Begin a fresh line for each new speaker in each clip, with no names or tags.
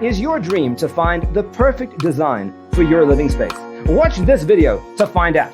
is your dream to find the perfect design for your living space? Watch this video to find out.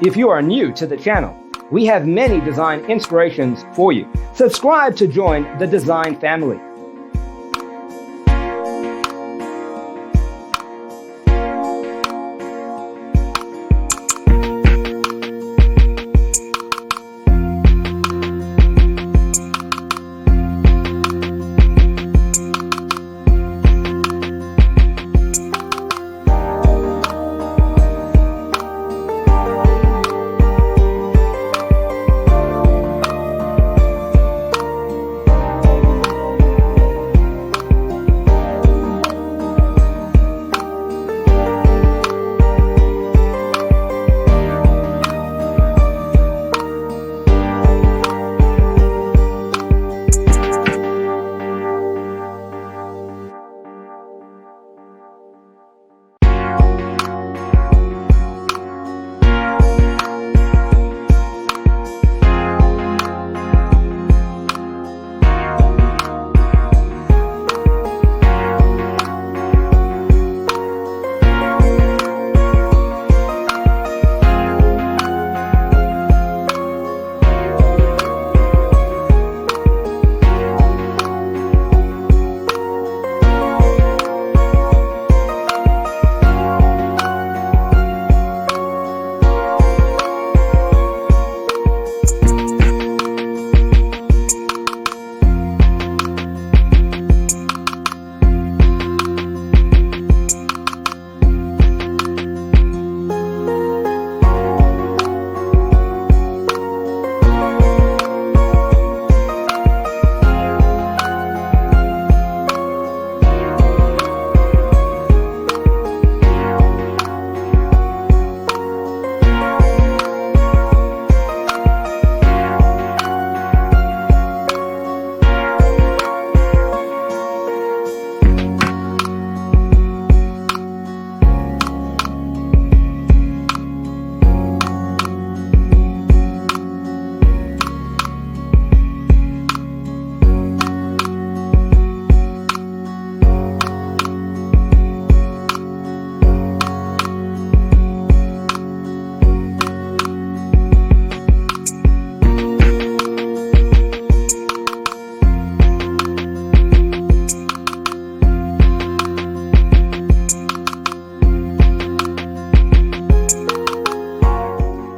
If you are new to the channel, we have many design inspirations for you. Subscribe to join the design family.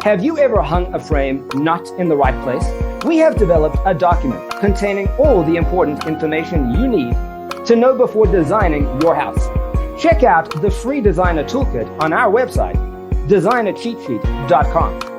Have you ever hung a frame not in the right place? We have developed a document containing all the important information you need to know before designing your house. Check out the free designer toolkit on our website, designercheatsheet.com.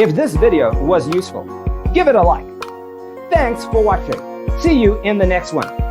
If this video was useful, give it a like. Thanks for watching. See you in the next one.